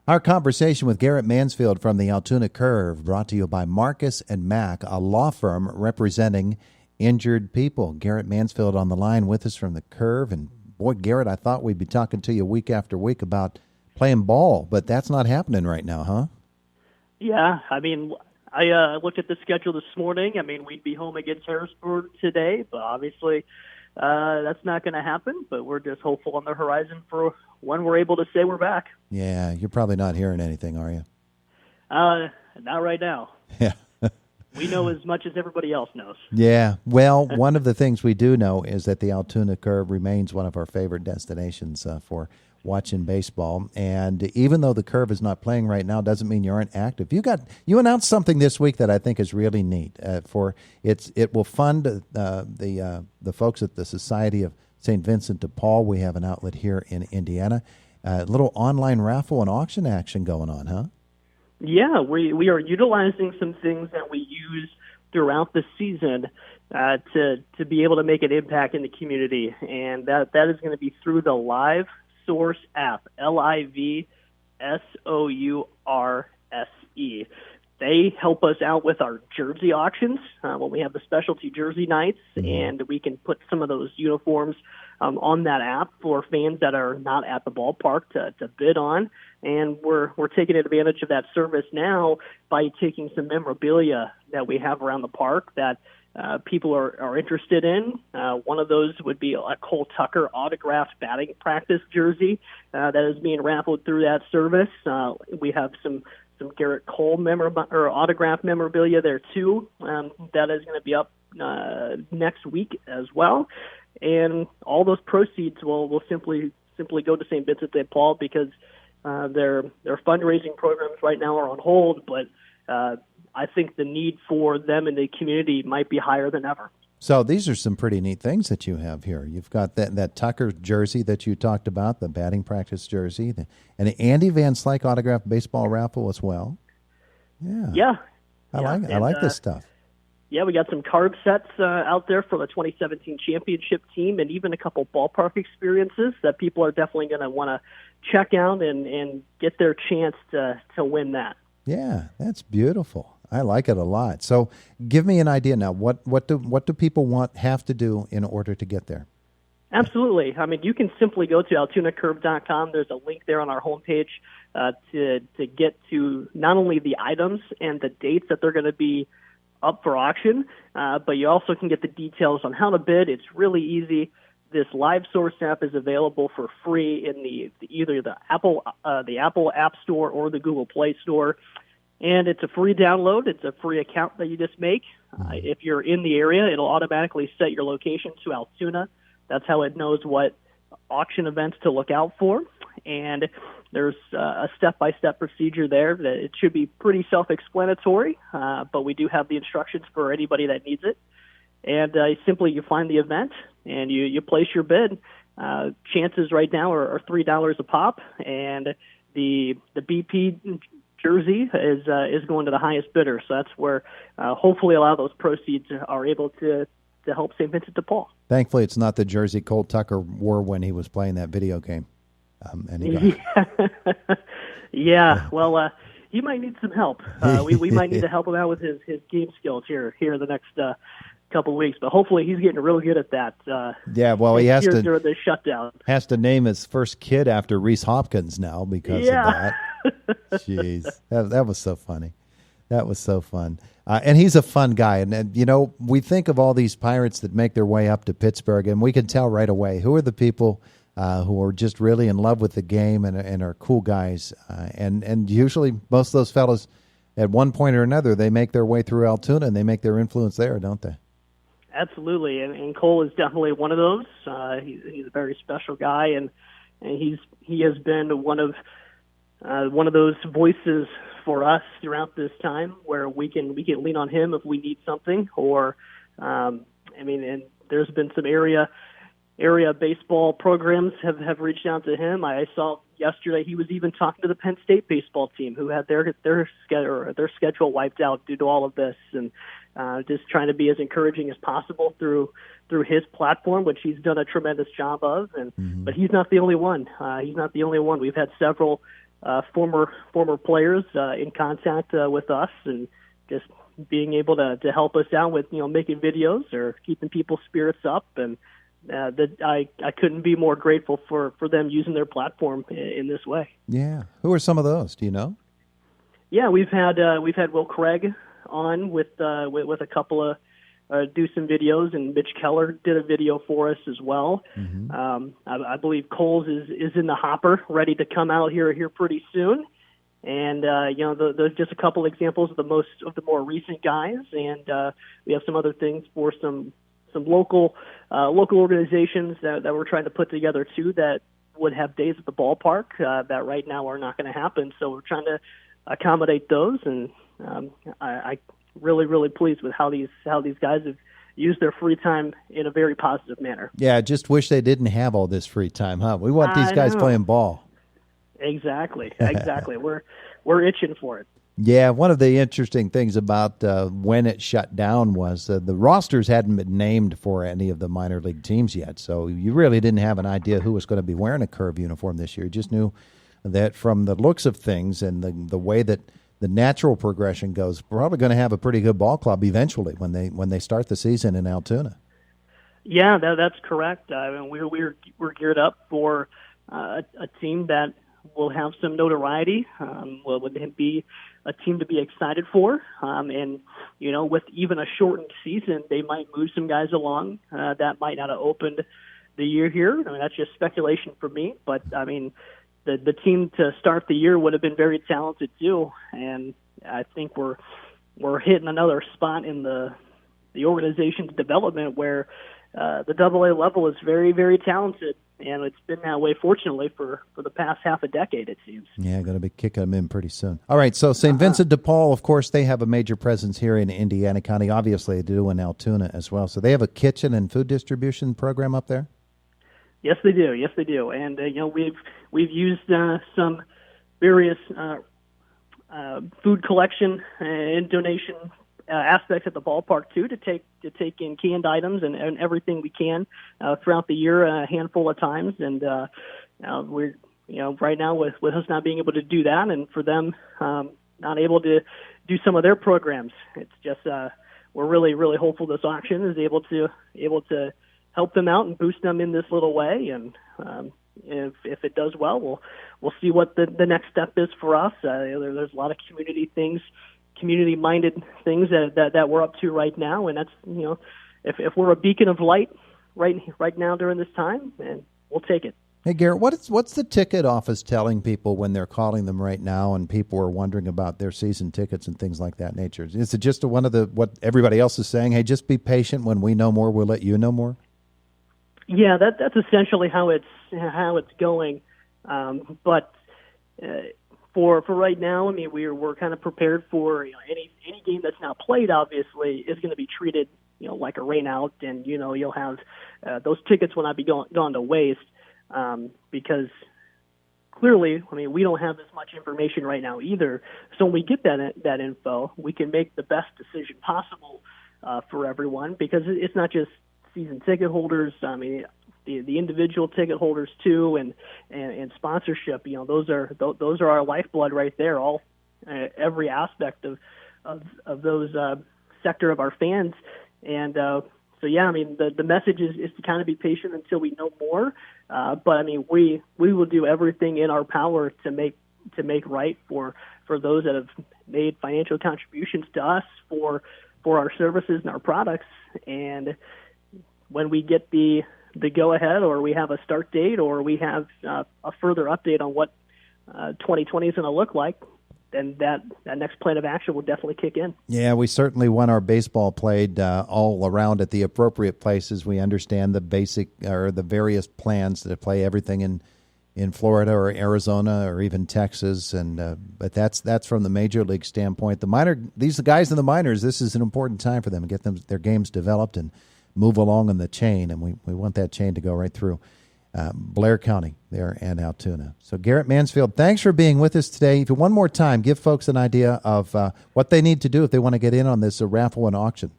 Our conversation with Garrett Mansfield from the Altoona Curve, brought to you by Marcus and Mack, a law firm representing injured people. Garrett Mansfield on the line with us from the Curve. And boy, Garrett, I thought we'd be talking to you week after week about playing ball, but that's not happening right now, huh? Yeah, I looked at the schedule this morning. We'd be home against Harrisburg today, but obviously that's not going to happen. But we're just hopeful on the horizon for when we're able to say we're back. Yeah, you're probably not hearing anything, are you? Not right now. Yeah. We know as much as everybody else knows. Yeah. Well, one of the things we do know is that the Altoona Curve remains one of our favorite destinations for watching baseball. And even though the Curve is not playing right now, doesn't mean you aren't active. You announced something this week that I think is really neat. It will fund the folks at the Society of St. Vincent DePaul. We have an outlet here in Indiana. A little online raffle and auction action going on, huh? Yeah, we are utilizing some things that we use throughout the season to be able to make an impact in the community, and that is going to be through the Live Source app, LiveSourse. They help us out with our jersey auctions when we have the specialty jersey nights, and we can put some of those uniforms on that app for fans that are not at the ballpark to bid on. And we're taking advantage of that service now by taking some memorabilia that we have around the park that people are interested in. One of those would be a Cole Tucker autographed batting practice jersey that is being raffled through that service. We have some Garrett Cole autograph memorabilia there too. That is going to be up next week as well. And all those proceeds will simply go to St. Vincent DePaul because their fundraising programs right now are on hold, but I think the need for them in the community might be higher than ever. So these are some pretty neat things that you have here. You've got that Tucker jersey that you talked about, the batting practice jersey, and the Andy Van Slyke autographed baseball raffle as well. Yeah. I like this stuff. Yeah, we got some card sets out there for the 2017 championship team, and even a couple ballpark experiences that people are definitely going to want to check out and get their chance to win that. Yeah, that's beautiful. I like it a lot. So give me an idea now. What do people have to do in order to get there? Absolutely. You can simply go to altoonacurve.com. There's a link there on our homepage to get to not only the items and the dates that they're going to be up for auction, but you also can get the details on how to bid. It's really easy. This Live Source app is available for free in either the Apple App Store or the Google Play Store, and it's a free download. It's a free account that you just make. If you're in the area, it'll automatically set your location to Altoona. That's how it knows what auction events to look out for, and there's a step-by-step procedure there that it should be pretty self-explanatory, but we do have the instructions for anybody that needs it. And simply you find the event and you place your bid. Chances right now are $3 a pop, and the BP jersey is going to the highest bidder. So that's where hopefully a lot of those proceeds are able to help St. Vincent DePaul. Thankfully, it's not the jersey Cole Tucker wore when he was playing that video game. Well, he might need some help. We might need to help him out with his game skills here in the next couple of weeks. But hopefully, he's getting real good at that. He has to during the shutdown. Has to name his first kid after Reese Hopkins now because of that. Jeez, that was so funny. That was so fun. And he's a fun guy. And, we think of all these Pirates that make their way up to Pittsburgh, and we can tell right away who are the people who are just really in love with the game and are cool guys. And usually most of those fellas, at one point or another, they make their way through Altoona and they make their influence there, don't they? Absolutely. And Cole is definitely one of those. He's a very special guy, and he has been one of those voices for us throughout this time where we can lean on him if we need something, or and there's been some area baseball programs have reached out to him. I saw yesterday he was even talking to the Penn State baseball team who had their schedule wiped out due to all of this, and just trying to be as encouraging as possible through his platform, which he's done a tremendous job of. But he's not the only one. He's not the only one. We've had several former players in contact with us, and just being able to help us out with making videos or keeping people's spirits up. And that I couldn't be more grateful for them using their platform in this way. Yeah. Who are some of those? Do you know? Yeah, we've had Will Craig on with a couple of do some videos, and Mitch Keller did a video for us as well. Mm-hmm. I believe Coles is in the hopper, ready to come out here pretty soon. And there's just a couple examples of the more recent guys, and we have some other things for some local organizations that we're trying to put together too, that would have days at the ballpark that right now are not going to happen. So we're trying to accommodate those, and I really pleased with how these guys have used their free time in a very positive manner. Yeah, I just wish they didn't have all this free time, huh? We want these guys playing ball. Exactly. We're itching for it. Yeah, one of the interesting things about when it shut down was the rosters hadn't been named for any of the minor league teams yet, so you really didn't have an idea who was going to be wearing a Curve uniform this year. You just knew that from the looks of things and the way that the natural progression goes, we're probably going to have a pretty good ball club eventually when they start the season in Altoona. Yeah, that's correct. I mean, we're geared up for a team that will have some notoriety. Would be a team to be excited for. And with even a shortened season, they might move some guys along that might not have opened the year here. I mean, that's just speculation for me, but I mean, the team to start the year would have been very talented too, and I think we're hitting another spot in the organization's development where the AA level is very, very talented, and it's been that way, fortunately, for the past half a decade, it seems. Yeah, going to be kicking them in pretty soon. All right, so St. Vincent DePaul, of course, they have a major presence here in Indiana County. Obviously, they do in Altoona as well. So they have a kitchen and food distribution program up there? Yes, they do. And we've used some various food collection and donation aspects at the ballpark too, to take in canned items and everything we can throughout the year, a handful of times. And we're right now with us not being able to do that, and for them not able to do some of their programs, it's just we're really hopeful this auction is able to help them out and boost them in this little way. And if it does well, we'll see what the next step is for us. There's a lot of community-minded things that we're up to right now, and that's if we're a beacon of light right now during this time, and we'll take it. Hey Garrett, what's the ticket office telling people when they're calling them right now, and people are wondering about their season tickets and things like that nature? Is it just one of what everybody else is saying? Hey, just be patient. When we know more, we'll let you know more. Yeah, that's essentially how it's going. But for right now, I mean, we're kind of prepared for any game that's not played. Obviously, is going to be treated like a rain out, and you'll have those tickets will not be gone to waste, because clearly, I mean, we don't have as much information right now either. So when we get that info, we can make the best decision possible for everyone, because it's not just season ticket holders. I mean, the individual ticket holders too, and sponsorship. Those are our lifeblood right there. Every aspect of those sector of our fans. And so yeah, I mean, the message is to kind of be patient until we know more. But I mean, we will do everything in our power to make right for those that have made financial contributions to us for our services and our products. And when we get the go-ahead, or we have a start date, or we have a further update on what 2020 is going to look like, then that next plan of action will definitely kick in. Yeah, we certainly want our baseball played all around at the appropriate places. We understand the basic or the various plans to play everything in Florida or Arizona or even Texas, and but that's from the major league standpoint. These guys in the minors, this is an important time for them to get their games developed and move along in the chain, and we want that chain to go right through Blair County there and Altoona. So Garrett Mansfield, thanks for being with us today. If you one more time, give folks an idea of what they need to do if they want to get in on this raffle and auction.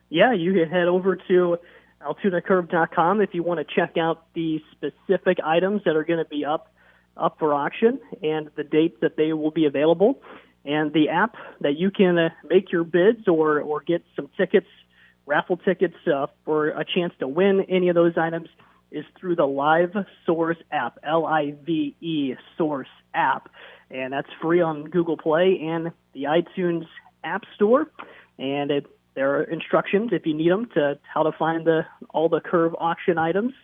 Yeah, you can head over to AltoonaCurve.com if you want to check out the specific items that are going to be up up for auction and the date that they will be available. And the app that you can make your bids or get some tickets, raffle tickets for a chance to win any of those items is through the Live Source app, Live Source app. And that's free on Google Play and the iTunes App Store. And there are instructions, if you need them, to how to find all the Curve auction items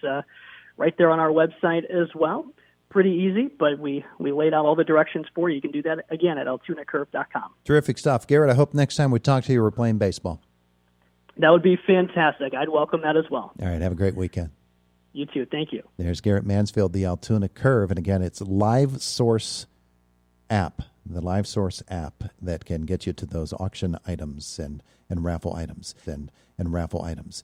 right there on our website as well. Pretty easy, but we laid out all the directions for you. You can do that, again, at altoonacurve.com. Terrific stuff. Garrett, I hope next time we talk to you, we're playing baseball. That would be fantastic. I'd welcome that as well. All right, have a great weekend. You too. Thank you. There's Garrett Mansfield, the Altoona Curve. And again, it's Live Source app, the Live Source app that can get you to those auction items and raffle items and raffle items.